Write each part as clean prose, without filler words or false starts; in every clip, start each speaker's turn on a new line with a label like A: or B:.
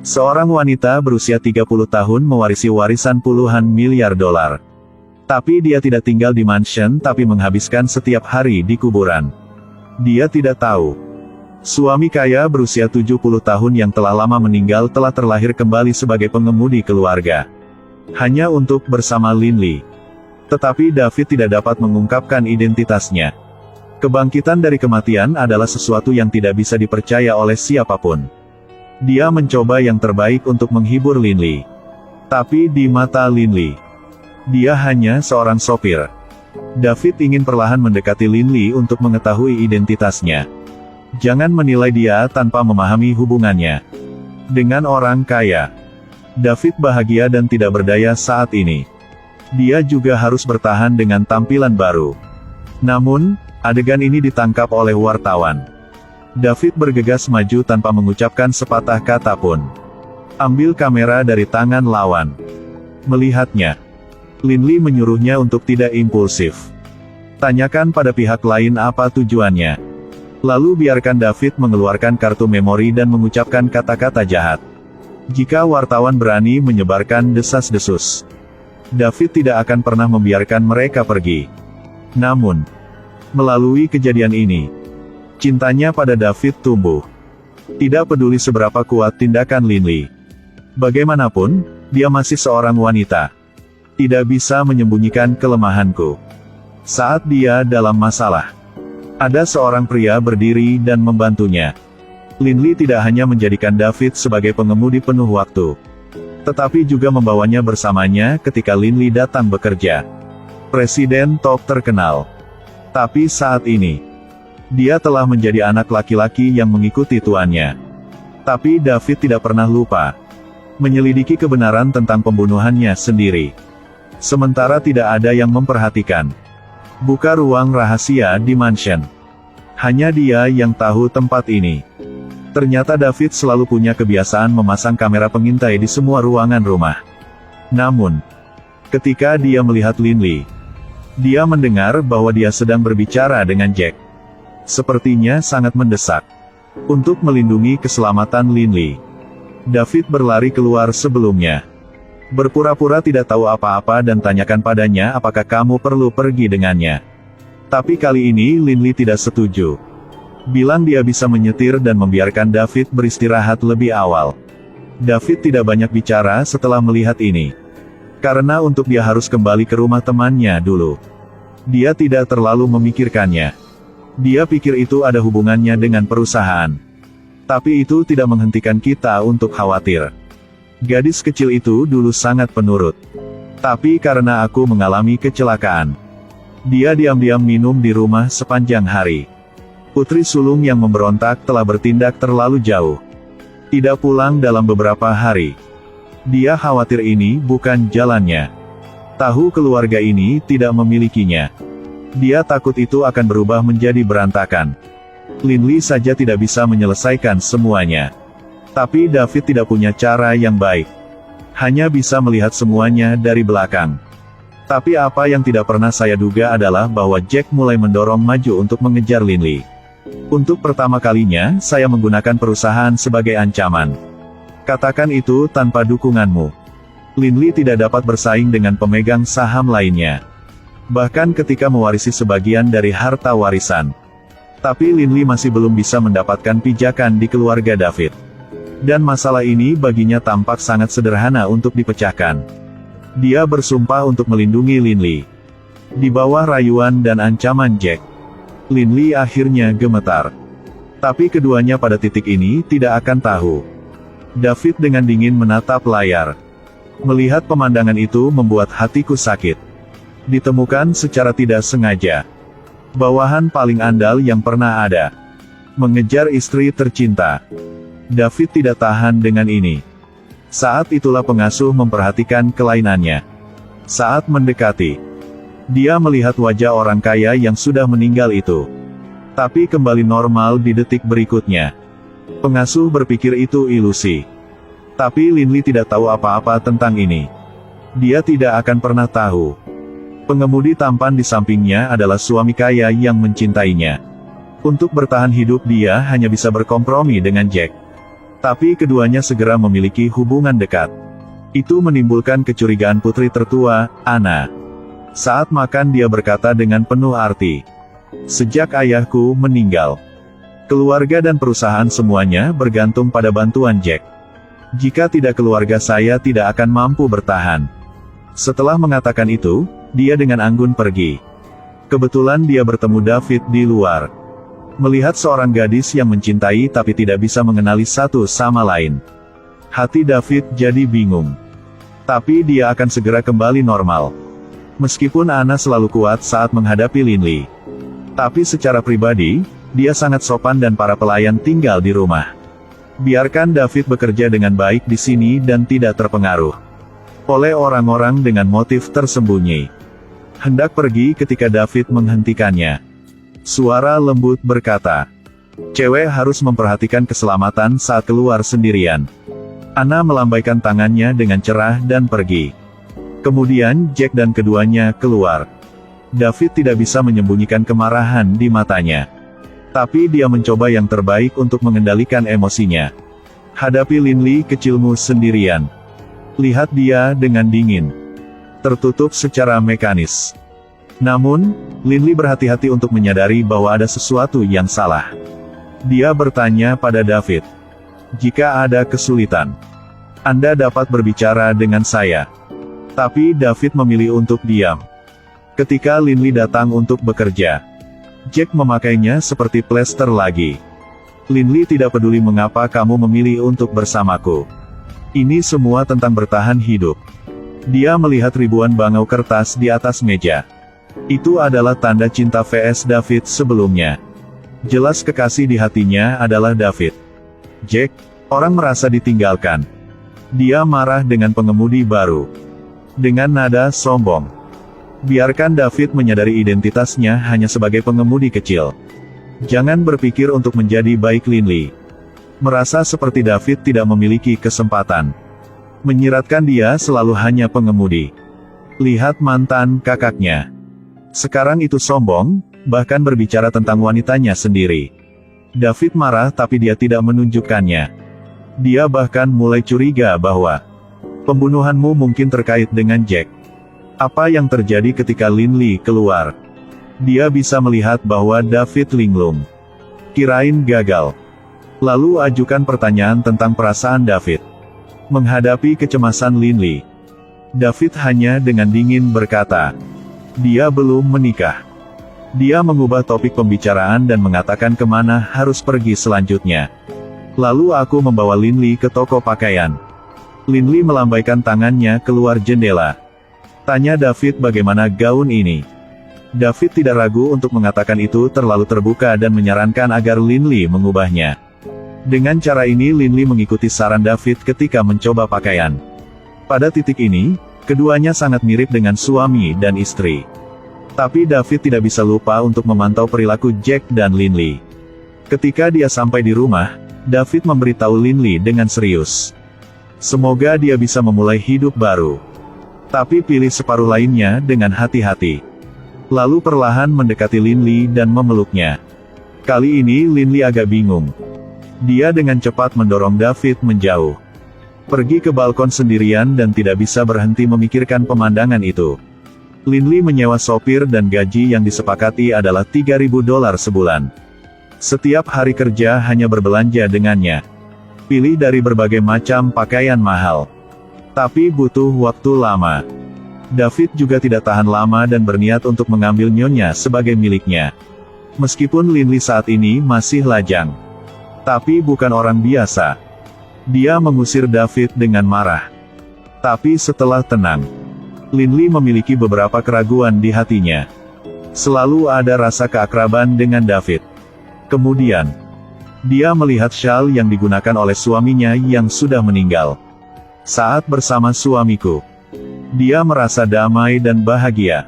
A: Seorang wanita berusia 30 tahun mewarisi warisan puluhan miliar dolar. Tapi dia tidak tinggal di mansion tapi menghabiskan setiap hari di kuburan. Dia tidak tahu. Suami kaya berusia 70 tahun yang telah lama meninggal telah terlahir kembali sebagai pengemudi keluarga. Hanya untuk bersama Lynley. Tetapi David tidak dapat mengungkapkan identitasnya. Kebangkitan dari kematian adalah sesuatu yang tidak bisa dipercaya oleh siapapun. Dia mencoba yang terbaik untuk menghibur Lynley. Tapi di mata Lynley, dia hanya seorang sopir. David ingin perlahan mendekati Lynley untuk mengetahui identitasnya. Jangan menilai dia tanpa memahami hubungannya dengan orang kaya. David bahagia dan tidak berdaya saat ini. Dia juga harus bertahan dengan tampilan baru. Namun, adegan ini ditangkap oleh wartawan. David bergegas maju tanpa mengucapkan sepatah kata pun. Ambil kamera dari tangan lawan. Melihatnya, Lynley menyuruhnya untuk tidak impulsif. Tanyakan pada pihak lain apa tujuannya. Lalu biarkan David mengeluarkan kartu memori dan mengucapkan kata-kata jahat. Jika wartawan berani menyebarkan desas-desus, David tidak akan pernah membiarkan mereka pergi. Namun, melalui kejadian ini, cintanya pada David tumbuh. Tidak peduli seberapa kuat tindakan Lynley. Bagaimanapun, dia masih seorang wanita. Tidak bisa menyembunyikan kelemahanku. Saat dia dalam masalah, ada seorang pria berdiri dan membantunya. Lynley tidak hanya menjadikan David sebagai pengemudi penuh waktu, tetapi juga membawanya bersamanya ketika Lynley datang bekerja. Presiden top terkenal. Tapi saat ini, dia telah menjadi anak laki-laki yang mengikuti tuannya. Tapi David tidak pernah lupa menyelidiki kebenaran tentang pembunuhannya sendiri. Sementara tidak ada yang memperhatikan. Buka ruang rahasia di mansion. Hanya dia yang tahu tempat ini. Ternyata David selalu punya kebiasaan memasang kamera pengintai di semua ruangan rumah. Namun, ketika dia melihat Lynley, dia mendengar bahwa dia sedang berbicara dengan Jack. Sepertinya sangat mendesak. Untuk melindungi keselamatan Lynley, David berlari keluar sebelumnya. Berpura-pura tidak tahu apa-apa dan tanyakan padanya apakah kamu perlu pergi dengannya. Tapi kali ini Lynley tidak setuju. Bilang dia bisa menyetir dan membiarkan David beristirahat lebih awal. David tidak banyak bicara setelah melihat ini. Karena untuk dia harus kembali ke rumah temannya dulu. Dia tidak terlalu memikirkannya. Dia pikir itu ada hubungannya dengan perusahaan. Tapi itu tidak menghentikan kita untuk khawatir. Gadis kecil itu dulu sangat penurut. Tapi karena aku mengalami kecelakaan, dia diam-diam minum di rumah sepanjang hari. Putri sulung yang memberontak telah bertindak terlalu jauh. Tidak pulang dalam beberapa hari. Dia khawatir ini bukan jalannya. Tahu keluarga ini tidak memilikinya. Dia takut itu akan berubah menjadi berantakan. Lynley saja tidak bisa menyelesaikan semuanya. Tapi David tidak punya cara yang baik. Hanya bisa melihat semuanya dari belakang. Tapi apa yang tidak pernah saya duga adalah bahwa Jack mulai mendorong maju untuk mengejar Lynley. Untuk pertama kalinya, saya menggunakan perusahaan sebagai ancaman. Katakan itu tanpa dukunganmu. Lynley tidak dapat bersaing dengan pemegang saham lainnya. Bahkan ketika mewarisi sebagian dari harta warisan. Tapi Lynley masih belum bisa mendapatkan pijakan di keluarga David. Dan masalah ini baginya tampak sangat sederhana untuk dipecahkan. Dia bersumpah untuk melindungi Lynley. Di bawah rayuan dan ancaman Jack, Lynley akhirnya gemetar. Tapi keduanya pada titik ini tidak akan tahu. David dengan dingin menatap layar. Melihat pemandangan itu membuat hatiku sakit. Ditemukan secara tidak sengaja. Bawahan paling andal yang pernah ada. Mengejar istri tercinta. David tidak tahan dengan ini. Saat itulah pengasuh memperhatikan kelainannya. Saat mendekati, dia melihat wajah orang kaya yang sudah meninggal itu. Tapi kembali normal di detik berikutnya. Pengasuh berpikir itu ilusi. Tapi Lynley tidak tahu apa-apa tentang ini. Dia tidak akan pernah tahu. Pengemudi tampan di sampingnya adalah suami kaya yang mencintainya. Untuk bertahan hidup dia hanya bisa berkompromi dengan Jack. Tapi keduanya segera memiliki hubungan dekat. Itu menimbulkan kecurigaan putri tertua, Anna. Saat makan dia berkata dengan penuh arti, "Sejak ayahku meninggal, keluarga dan perusahaan semuanya bergantung pada bantuan Jack. Jika tidak keluarga saya tidak akan mampu bertahan." Setelah mengatakan itu, dia dengan anggun pergi. Kebetulan dia bertemu David di luar. Melihat seorang gadis yang mencintai tapi tidak bisa mengenali satu sama lain, hati David jadi bingung. Tapi dia akan segera kembali normal. Meskipun Anna selalu kuat saat menghadapi Linley, tapi secara pribadi, dia sangat sopan dan para pelayan tinggal di rumah. Biarkan David bekerja dengan baik di sini dan tidak terpengaruh oleh orang-orang dengan motif tersembunyi. Hendak pergi ketika David menghentikannya. Suara lembut berkata, "Cewek harus memperhatikan keselamatan saat keluar sendirian." Anna melambaikan tangannya dengan cerah dan pergi. Kemudian Jack dan keduanya keluar. David tidak bisa menyembunyikan kemarahan di matanya. Tapi dia mencoba yang terbaik untuk mengendalikan emosinya. "Hadapi Linley kecilmu sendirian. Lihat dia dengan dingin. Tertutup secara mekanis." Namun, Linley berhati-hati untuk menyadari bahwa ada sesuatu yang salah. Dia bertanya pada David, "Jika ada kesulitan, Anda dapat berbicara dengan saya." Tapi David memilih untuk diam. Ketika Linley datang untuk bekerja, Jack memakainya seperti plester lagi. "Linley tidak peduli mengapa kamu memilih untuk bersamaku. Ini semua tentang bertahan hidup." Dia melihat ribuan bangau kertas di atas meja. Itu adalah tanda cinta vs David sebelumnya. Jelas kekasih di hatinya adalah David. Jack, orang merasa ditinggalkan. Dia marah dengan pengemudi baru. Dengan nada sombong. Biarkan David menyadari identitasnya hanya sebagai pengemudi kecil. Jangan berpikir untuk menjadi baik Linley. Merasa seperti David tidak memiliki kesempatan. Menyiratkan dia selalu hanya pengemudi. Lihat mantan kakaknya. Sekarang itu sombong, bahkan berbicara tentang wanitanya sendiri. David marah tapi dia tidak menunjukkannya. Dia bahkan mulai curiga bahwa pembunuhanmu mungkin terkait dengan Jack. Apa yang terjadi ketika Linley keluar? Dia bisa melihat bahwa David linglung. Kirain gagal. Lalu ajukan pertanyaan tentang perasaan David. Menghadapi kecemasan Linley, David hanya dengan dingin berkata, "Dia belum menikah." Dia mengubah topik pembicaraan dan mengatakan kemana harus pergi selanjutnya. "Lalu aku membawa Linley ke toko pakaian." Linley melambaikan tangannya keluar jendela. Tanya David bagaimana gaun ini. David tidak ragu untuk mengatakan itu terlalu terbuka dan menyarankan agar Linley mengubahnya. Dengan cara ini Linley mengikuti saran David ketika mencoba pakaian. Pada titik ini, keduanya sangat mirip dengan suami dan istri. Tapi David tidak bisa lupa untuk memantau perilaku Jack dan Linley. Ketika dia sampai di rumah, David memberitahu Linley dengan serius. Semoga dia bisa memulai hidup baru. Tapi pilih separuh lainnya dengan hati-hati. Lalu perlahan mendekati Linley dan memeluknya. Kali ini Linley agak bingung. Dia dengan cepat mendorong David menjauh. Pergi ke balkon sendirian dan tidak bisa berhenti memikirkan pemandangan itu. Linley menyewa sopir dan gaji yang disepakati adalah $3.000 sebulan. Setiap hari kerja hanya berbelanja dengannya. Pilih dari berbagai macam pakaian mahal. Tapi butuh waktu lama. David juga tidak tahan lama dan berniat untuk mengambil nyonya sebagai miliknya. Meskipun Linley saat ini masih lajang. Tapi bukan orang biasa. Dia mengusir David dengan marah. Tapi setelah tenang, Linley memiliki beberapa keraguan di hatinya. Selalu ada rasa keakraban dengan David. Kemudian, dia melihat syal yang digunakan oleh suaminya yang sudah meninggal. Saat bersama suamiku, dia merasa damai dan bahagia.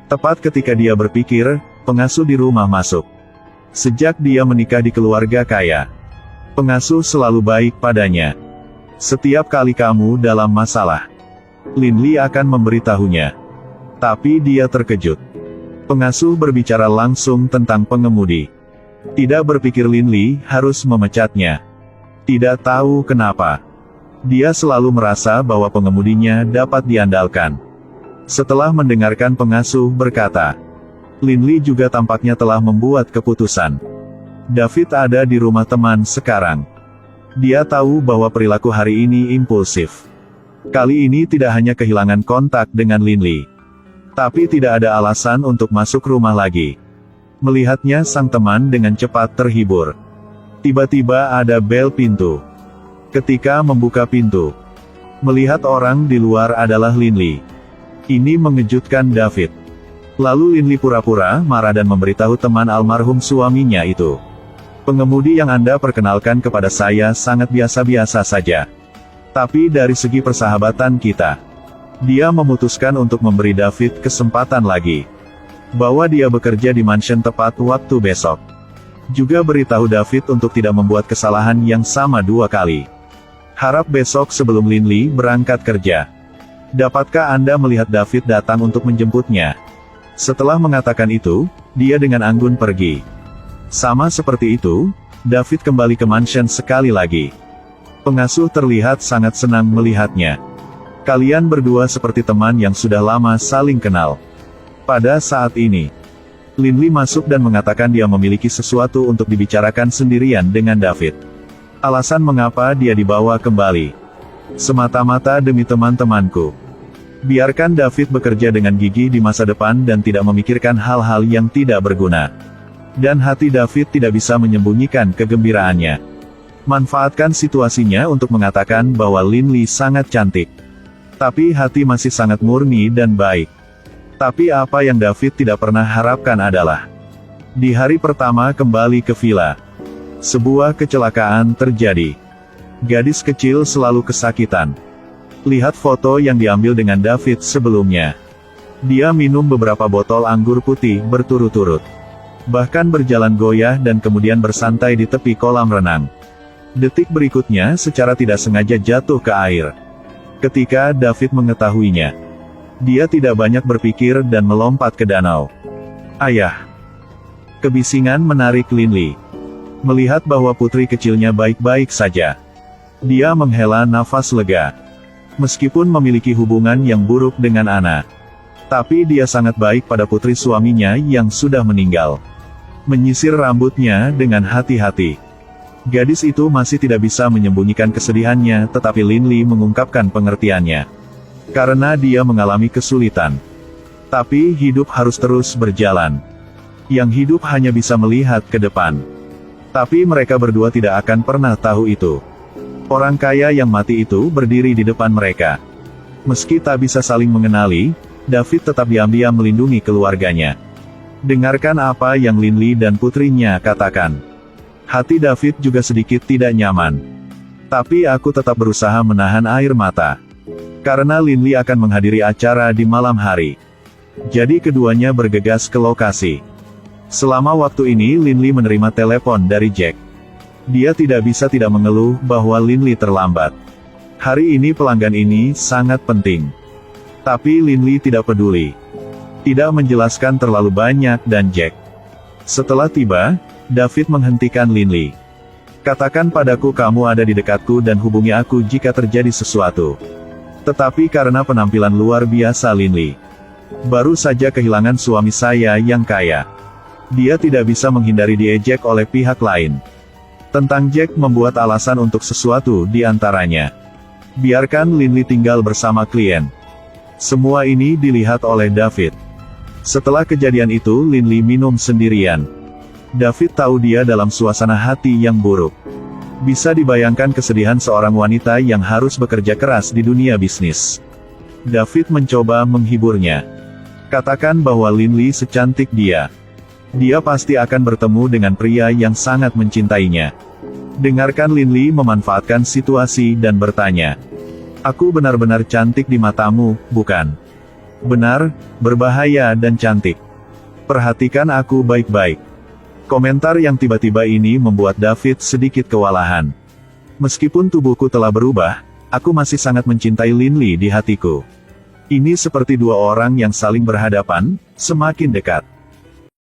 A: Tepat ketika dia berpikir, pengasuh di rumah masuk. Sejak dia menikah di keluarga kaya, pengasuh selalu baik padanya. Setiap kali kamu dalam masalah, Linley akan memberitahunya. Tapi dia terkejut. Pengasuh berbicara langsung tentang pengemudi. Tidak berpikir Linley harus memecatnya. Tidak tahu kenapa. Dia selalu merasa bahwa pengemudinya dapat diandalkan. Setelah mendengarkan pengasuh berkata, Linli juga tampaknya telah membuat keputusan. David ada di rumah teman sekarang. Dia tahu bahwa perilaku hari ini impulsif. Kali ini tidak hanya kehilangan kontak dengan Linli, tapi tidak ada alasan untuk masuk rumah lagi. Melihatnya, sang teman dengan cepat terhibur. Tiba-tiba ada bel pintu. Ketika membuka pintu, melihat orang di luar adalah Linli. Ini mengejutkan David. Lalu Linli pura-pura marah dan memberitahu teman almarhum suaminya itu. Pengemudi yang Anda perkenalkan kepada saya sangat biasa-biasa saja. Tapi dari segi persahabatan kita, dia memutuskan untuk memberi David kesempatan lagi. Bahwa dia bekerja di mansion tepat waktu besok. Juga beritahu David untuk tidak membuat kesalahan yang sama 2 kali. Harap besok sebelum Linli berangkat kerja. Dapatkah Anda melihat David datang untuk menjemputnya? Setelah mengatakan itu, dia dengan anggun pergi. Sama seperti itu, David kembali ke mansion sekali lagi. Pengasuh terlihat sangat senang melihatnya. Kalian berdua seperti teman yang sudah lama saling kenal. Pada saat ini, Linli masuk dan mengatakan dia memiliki sesuatu untuk dibicarakan sendirian dengan David. Alasan mengapa dia dibawa kembali. Semata-mata demi teman-temanku. Biarkan David bekerja dengan gigih di masa depan dan tidak memikirkan hal-hal yang tidak berguna. Dan hati David tidak bisa menyembunyikan kegembiraannya. Manfaatkan situasinya untuk mengatakan bahwa Linli sangat cantik. Tapi hati masih sangat murni dan baik. Tapi apa yang David tidak pernah harapkan adalah, di hari pertama kembali ke villa, sebuah kecelakaan terjadi. Gadis kecil selalu kesakitan. Lihat foto yang diambil dengan David sebelumnya. Dia minum beberapa botol anggur putih berturut-turut. Bahkan berjalan goyah dan kemudian bersantai di tepi kolam renang. Detik berikutnya secara tidak sengaja jatuh ke air. Ketika David mengetahuinya, dia tidak banyak berpikir dan melompat ke danau. Ayah. Kebisingan menarik Linli. Melihat bahwa putri kecilnya baik-baik saja. Dia menghela nafas lega. Meskipun memiliki hubungan yang buruk dengan Ana, tapi dia sangat baik pada putri suaminya yang sudah meninggal. Menyisir rambutnya dengan hati-hati. Gadis itu masih tidak bisa menyembunyikan kesedihannya, tetapi Linli mengungkapkan pengertiannya. Karena dia mengalami kesulitan. Tapi hidup harus terus berjalan. Yang hidup hanya bisa melihat ke depan. Tapi mereka berdua tidak akan pernah tahu itu. Orang kaya yang mati itu berdiri di depan mereka. Meski tak bisa saling mengenali, David tetap diam-diam melindungi keluarganya. Dengarkan apa yang Linli dan putrinya katakan. Hati David juga sedikit tidak nyaman. Tapi aku tetap berusaha menahan air mata. Karena Linli akan menghadiri acara di malam hari. Jadi keduanya bergegas ke lokasi. Selama waktu ini Linli menerima telepon dari Jack. Dia tidak bisa tidak mengeluh bahwa Linli terlambat. Hari ini pelanggan ini sangat penting. Tapi Linli tidak peduli. Tidak menjelaskan terlalu banyak dan Jack. Setelah tiba, David menghentikan Linli. Katakan padaku kamu ada di dekatku dan hubungi aku jika terjadi sesuatu. Tetapi karena penampilan luar biasa Linli, baru saja kehilangan suami saya yang kaya. Dia tidak bisa menghindari diejek oleh pihak lain. Tentang Jack membuat alasan untuk sesuatu di antaranya. Biarkan Linli tinggal bersama klien. Semua ini dilihat oleh David. Setelah kejadian itu Linli minum sendirian. David tahu dia dalam suasana hati yang buruk. Bisa dibayangkan kesedihan seorang wanita yang harus bekerja keras di dunia bisnis. David mencoba menghiburnya. Katakan bahwa Linli secantik dia. Dia pasti akan bertemu dengan pria yang sangat mencintainya. Dengarkan Linli memanfaatkan situasi dan bertanya. Aku benar-benar cantik di matamu, bukan? Benar, berbahaya dan cantik. Perhatikan aku baik-baik. Komentar yang tiba-tiba ini membuat David sedikit kewalahan. Meskipun tubuhku telah berubah, aku masih sangat mencintai Linli di hatiku. Ini seperti dua orang yang saling berhadapan, semakin dekat.